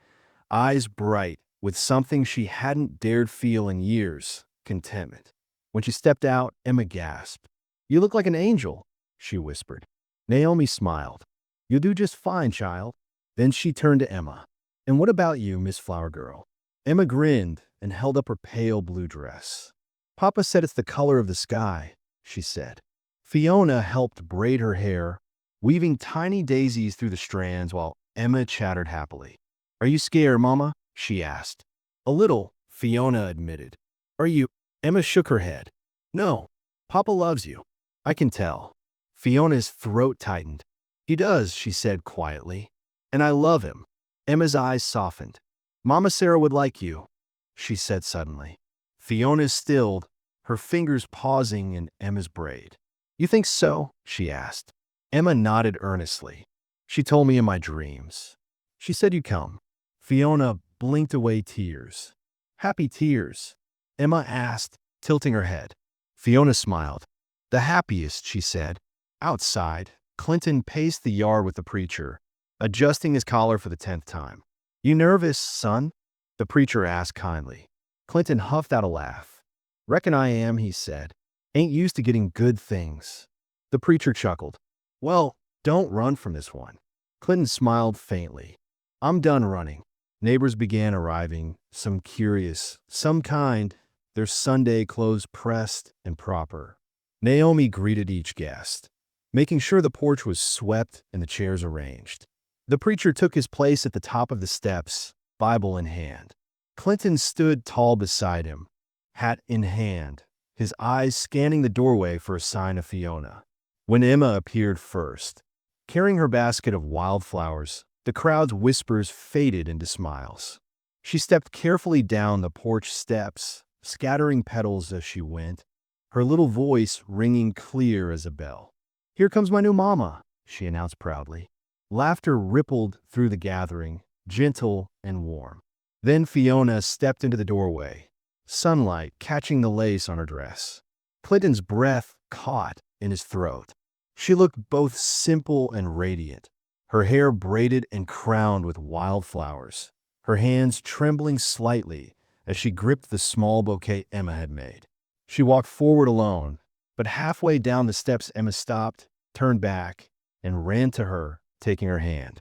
eyes bright with something she hadn't dared feel in years, contentment. When she stepped out, Emma gasped. "You look like an angel," she whispered. Naomi smiled. "You'll do just fine, child." Then she turned to Emma. "And what about you, Miss Flower Girl?" Emma grinned and held up her pale blue dress. "Papa said it's the color of the sky," she said. Fiona helped braid her hair, weaving tiny daisies through the strands while Emma chattered happily. "Are you scared, Mama?" she asked. "A little," Fiona admitted. "Are you?" Emma shook her head. "No, Papa loves you. I can tell." Fiona's throat tightened. "He does," she said quietly. "And I love him." Emma's eyes softened. "Mama Sarah would like you," she said suddenly. Fiona stilled, her fingers pausing in Emma's braid. "You think so?" she asked. Emma nodded earnestly. "She told me in my dreams. She said you'd come." Fiona blinked away tears. "Happy tears?" Emma asked, tilting her head. Fiona smiled. "The happiest," she said. Outside, Clinton paced the yard with the preacher, adjusting his collar for the 10th time. "You nervous, son?" the preacher asked kindly. Clinton huffed out a laugh. "Reckon I am," he said. "Ain't used to getting good things." The preacher chuckled. "Well, don't run from this one." Clinton smiled faintly. "I'm done running." Neighbors began arriving, some curious, some kind, their Sunday clothes pressed and proper. Naomi greeted each guest, making sure the porch was swept and the chairs arranged. The preacher took his place at the top of the steps, Bible in hand. Clinton stood tall beside him, hat in hand, his eyes scanning the doorway for a sign of Fiona. When Emma appeared first, carrying her basket of wildflowers, the crowd's whispers faded into smiles. She stepped carefully down the porch steps, scattering petals as she went, her little voice ringing clear as a bell. "Here comes my new mama," she announced proudly. Laughter rippled through the gathering, gentle and warm. Then Fiona stepped into the doorway, sunlight catching the lace on her dress. Clinton's breath caught in his throat. She looked both simple and radiant, her hair braided and crowned with wildflowers, her hands trembling slightly as she gripped the small bouquet Emma had made. She walked forward alone, but halfway down the steps Emma stopped, turned back, and ran to her, taking her hand.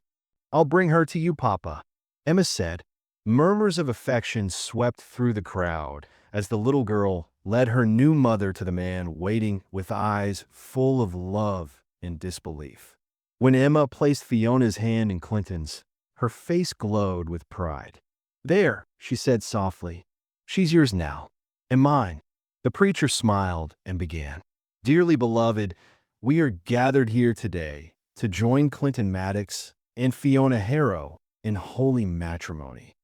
"I'll bring her to you, Papa," Emma said. Murmurs of affection swept through the crowd as the little girl led her new mother to the man waiting with eyes full of love and disbelief. When Emma placed Fiona's hand in Clinton's, her face glowed with pride. "There," she said softly. "She's yours now, and mine." The preacher smiled and began. "Dearly beloved, we are gathered here today to join Clinton Maddox and Fiona Harrow in holy matrimony."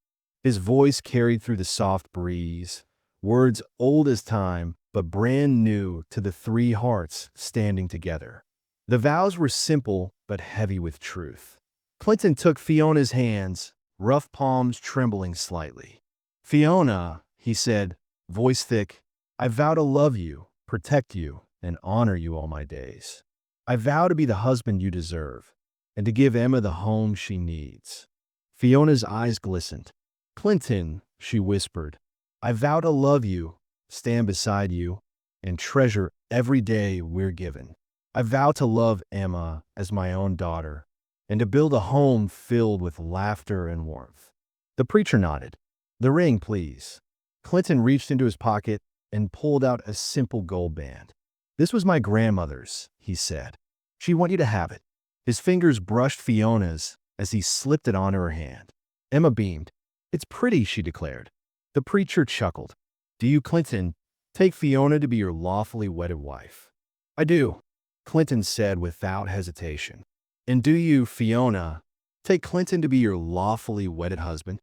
His voice carried through the soft breeze, words old as time but brand new to the three hearts standing together. The vows were simple but heavy with truth. Clinton took Fiona's hands, rough palms trembling slightly. "Fiona," he said, voice thick, "I vow to love you, protect you, and honor you all my days. I vow to be the husband you deserve, and to give Emma the home she needs." Fiona's eyes glistened. "Clinton," she whispered, "I vow to love you, stand beside you, and treasure every day we're given. I vow to love Emma as my own daughter, and to build a home filled with laughter and warmth." The preacher nodded. "The ring, please." Clinton reached into his pocket and pulled out a simple gold band. "This was my grandmother's," he said. "She wanted you to have it." His fingers brushed Fiona's as he slipped it onto her hand. Emma beamed. "It's pretty," she declared. The preacher chuckled. "Do you, Clinton, take Fiona to be your lawfully wedded wife?" "I do," Clinton said without hesitation. "And do you, Fiona, take Clinton to be your lawfully wedded husband?"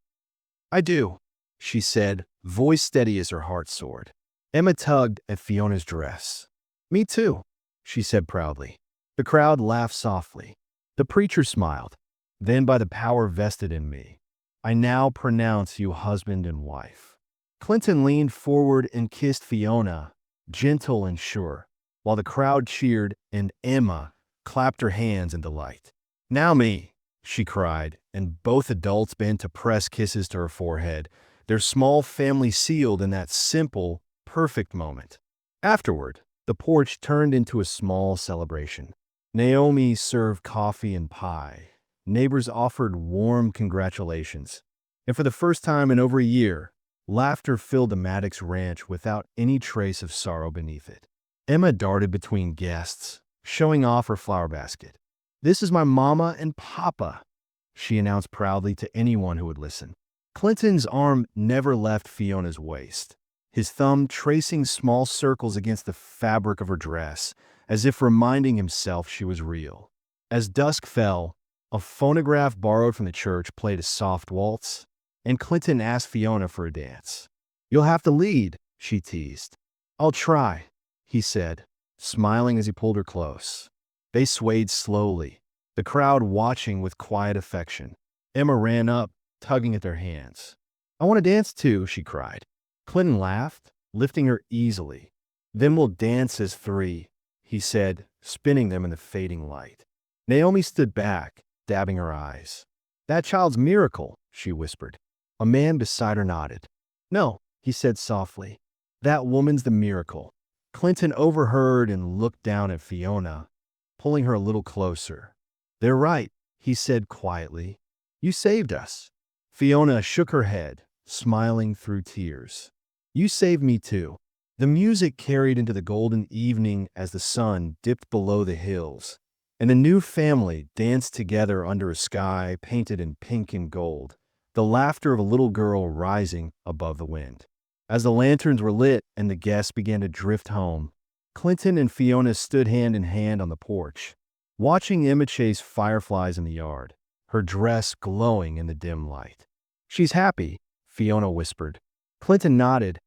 "I do," she said, voice steady as her heart soared. Emma tugged at Fiona's dress. "Me too," she said proudly. The crowd laughed softly. The preacher smiled. "Then by the power vested in me, I now pronounce you husband and wife." Clinton leaned forward and kissed Fiona, gentle and sure, while the crowd cheered and Emma clapped her hands in delight. "Now me," she cried, and both adults bent to press kisses to her forehead, their small family sealed in that simple, perfect moment. Afterward, the porch turned into a small celebration. Naomi served coffee and pie. Neighbors offered warm congratulations. And for the first time in over a year, laughter filled the Maddox ranch without any trace of sorrow beneath it. Emma darted between guests, showing off her flower basket. "This is my mama and papa," she announced proudly to anyone who would listen. Clinton's arm never left Fiona's waist, his thumb tracing small circles against the fabric of her dress, as if reminding himself she was real. As dusk fell, a phonograph borrowed from the church played a soft waltz, and Clinton asked Fiona for a dance. "You'll have to lead," she teased. "I'll try," he said, smiling as he pulled her close. They swayed slowly, the crowd watching with quiet affection. Emma ran up, tugging at their hands. "I want to dance too," she cried. Clinton laughed, lifting her easily. "Then we'll dance as three," he said, spinning them in the fading light. Naomi stood back, dabbing her eyes. "That child's miracle," she whispered. A man beside her nodded. "No," he said softly. "That woman's the miracle." Clinton overheard and looked down at Fiona, pulling her a little closer. "They're right," he said quietly. "You saved us." Fiona shook her head, smiling through tears. "You saved me too." The music carried into the golden evening as the sun dipped below the hills, and the new family danced together under a sky painted in pink and gold, the laughter of a little girl rising above the wind. As the lanterns were lit and the guests began to drift home, Clinton and Fiona stood hand in hand on the porch, watching Emma chase fireflies in the yard, her dress glowing in the dim light. "She's happy," Fiona whispered. Clinton nodded,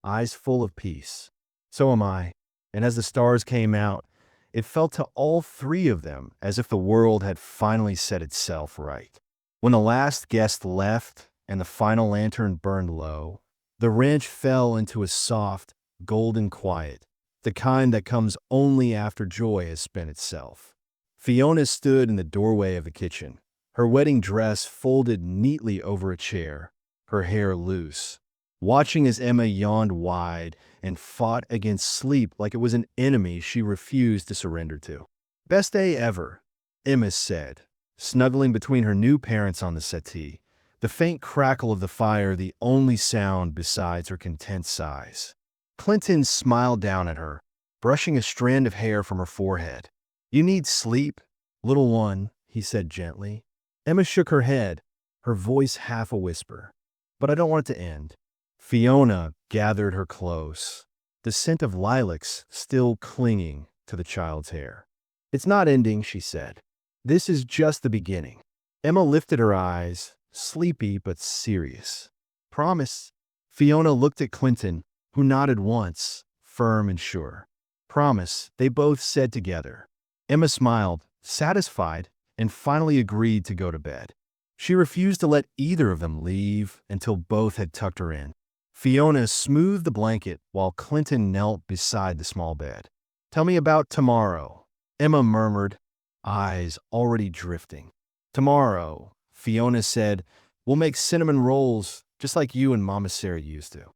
eyes full of peace. "So am I." And as the stars came out, it felt to all three of them as if the world had finally set itself right. When the last guest left and the final lantern burned low, the ranch fell into a soft, golden quiet, the kind that comes only after joy has spent itself. Fiona stood in the doorway of the kitchen, her wedding dress folded neatly over a chair, her hair loose, watching as Emma yawned wide and fought against sleep like it was an enemy she refused to surrender to. "Best day ever," Emma said, snuggling between her new parents on the settee, the faint crackle of the fire the only sound besides her content sighs. Clinton smiled down at her, brushing a strand of hair from her forehead. "You need sleep, little one," he said gently. Emma shook her head, her voice half a whisper. "But I don't want it to end." Fiona gathered her close, the scent of lilacs still clinging to the child's hair. "It's not ending," she said. "This is just the beginning." Emma lifted her eyes, sleepy but serious. "Promise?" Fiona looked at Clinton, who nodded once, firm and sure. "Promise," they both said together. Emma smiled, satisfied, and finally agreed to go to bed. She refused to let either of them leave until both had tucked her in. Fiona smoothed the blanket while Clinton knelt beside the small bed. Tell me about tomorrow, Emma murmured, eyes already drifting. Tomorrow, Fiona said, we'll make cinnamon rolls just like you and Mama Sarah used to.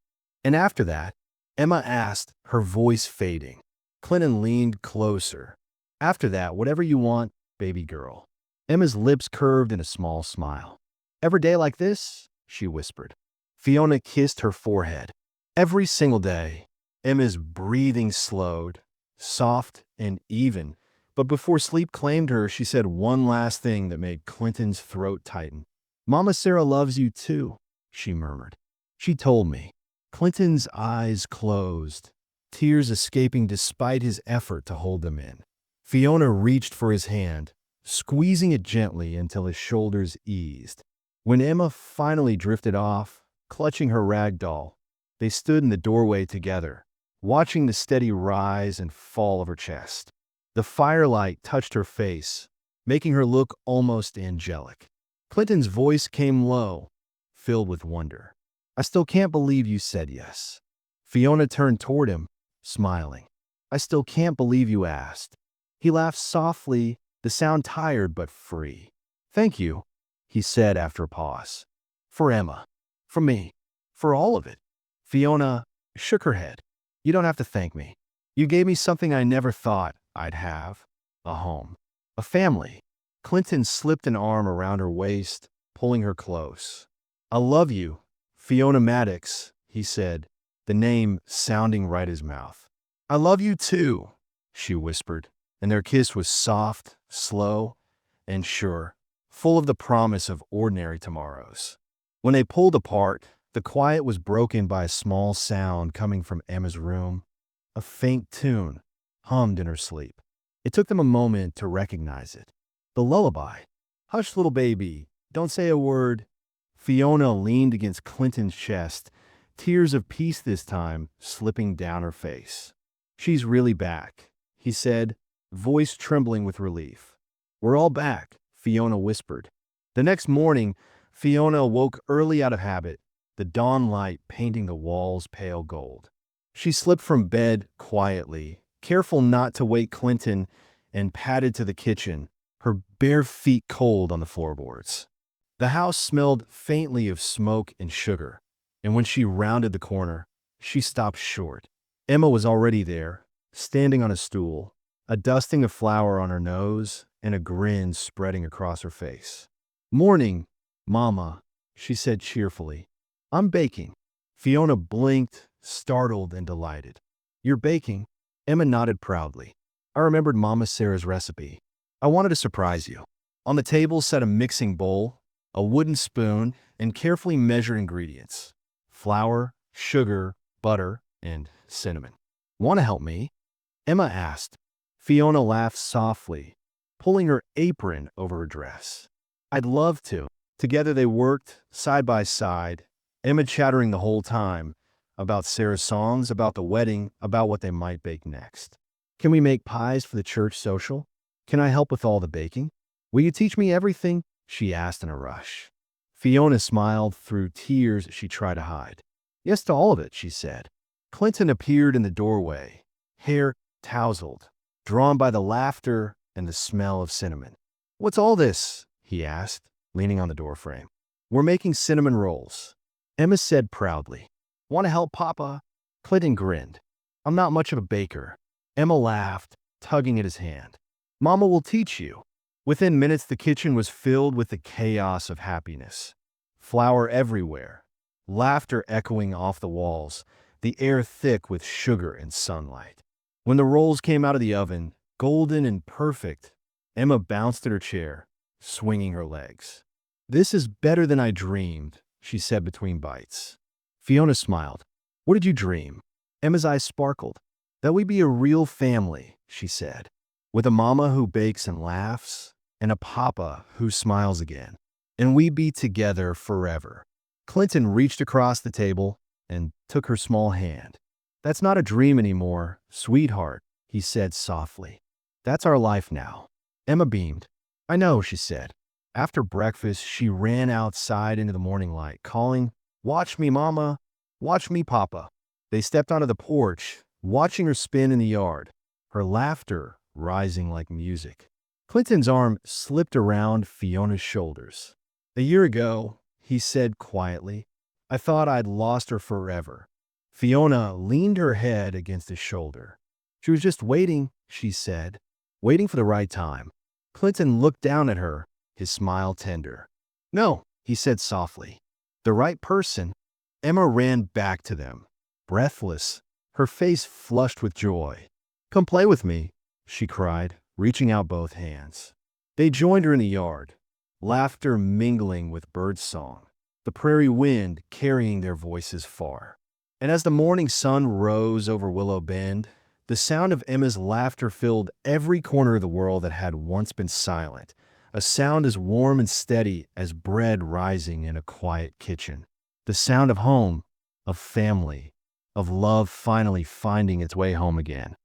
And after that, Emma asked, her voice fading. Clinton leaned closer. After that, whatever you want, baby girl. Emma's lips curved in a small smile. Every day like this? She whispered. Fiona kissed her forehead. Every single day. Emma's breathing slowed, soft and even. But before sleep claimed her, she said one last thing that made Clinton's throat tighten. Mama Sarah loves you too, she murmured. She told me. Clinton's eyes closed, tears escaping despite his effort to hold them in. Fiona reached for his hand, squeezing it gently until his shoulders eased. When Emma finally drifted off, clutching her rag doll, they stood in the doorway together, watching the steady rise and fall of her chest. The firelight touched her face, making her look almost angelic. Clinton's voice came low, filled with wonder. I still can't believe you said yes. Fiona turned toward him, smiling. I still can't believe you asked. He laughed softly, the sound tired but free. Thank you, he said after a pause. For Emma. For me. For all of it. Fiona shook her head. You don't have to thank me. You gave me something I never thought I'd have. A home. A family. Clinton slipped an arm around her waist, pulling her close. I love you, Fiona Maddox, he said, the name sounding right his mouth. I love you too, she whispered, and their kiss was soft, slow, and sure, full of the promise of ordinary tomorrows. When they pulled apart, the quiet was broken by a small sound coming from Emma's room. A faint tune hummed in her sleep. It took them a moment to recognize it. The lullaby. Hush, little baby, don't say a word. Fiona leaned against Clinton's chest, tears of peace this time slipping down her face. She's really back, he said, voice trembling with relief. We're all back, Fiona whispered. The next morning, Fiona woke early out of habit, the dawn light painting the walls pale gold. She slipped from bed quietly, careful not to wake Clinton, and padded to the kitchen, her bare feet cold on the floorboards. The house smelled faintly of smoke and sugar, and when she rounded the corner, she stopped short. Emma was already there, standing on a stool, a dusting of flour on her nose and a grin spreading across her face. Morning, Mama, she said cheerfully. I'm baking. Fiona blinked, startled and delighted. You're baking? Emma nodded proudly. I remembered Mama Sarah's recipe. I wanted to surprise you. On the table sat a mixing bowl, a wooden spoon, and carefully measured ingredients. Flour, sugar, butter, and cinnamon. Want to help me? Emma asked. Fiona laughed softly, pulling her apron over her dress. I'd love to. Together they worked, side by side, Emma chattering the whole time, about Sarah's songs, about the wedding, about what they might bake next. Can we make pies for the church social? Can I help with all the baking? Will you teach me everything? She asked in a rush. Fiona smiled through tears she tried to hide. Yes to all of it, she said. Clinton appeared in the doorway, hair tousled, drawn by the laughter and the smell of cinnamon. What's all this? He asked, leaning on the doorframe. We're making cinnamon rolls, Emma said proudly. Want to help, Papa? Clinton grinned. I'm not much of a baker. Emma laughed, tugging at his hand. Mama will teach you. Within minutes, the kitchen was filled with the chaos of happiness. Flour everywhere, laughter echoing off the walls, the air thick with sugar and sunlight. When the rolls came out of the oven, golden and perfect, Emma bounced in her chair, swinging her legs. This is better than I dreamed, she said between bites. Fiona smiled. What did you dream? Emma's eyes sparkled. That we'd be a real family, she said, with a mama who bakes and laughs, and a papa who smiles again. And we'd be together forever. Clinton reached across the table and took her small hand. That's not a dream anymore, sweetheart, he said softly. That's our life now. Emma beamed. I know, she said. After breakfast, she ran outside into the morning light, calling, Watch me, Mama. Watch me, Papa. They stepped onto the porch, watching her spin in the yard, her laughter rising like music. Clinton's arm slipped around Fiona's shoulders. A year ago, he said quietly, I thought I'd lost her forever. Fiona leaned her head against his shoulder. She was just waiting, she said, waiting for the right time. Clinton looked down at her, his smile tender. No, he said softly. The right person. Emma ran back to them, breathless, her face flushed with joy. Come play with me, she cried, reaching out both hands. They joined her in the yard, laughter mingling with birdsong, the prairie wind carrying their voices far. And as the morning sun rose over Willow Bend, the sound of Emma's laughter filled every corner of the world that had once been silent, a sound as warm and steady as bread rising in a quiet kitchen. The sound of home, of family, of love finally finding its way home again.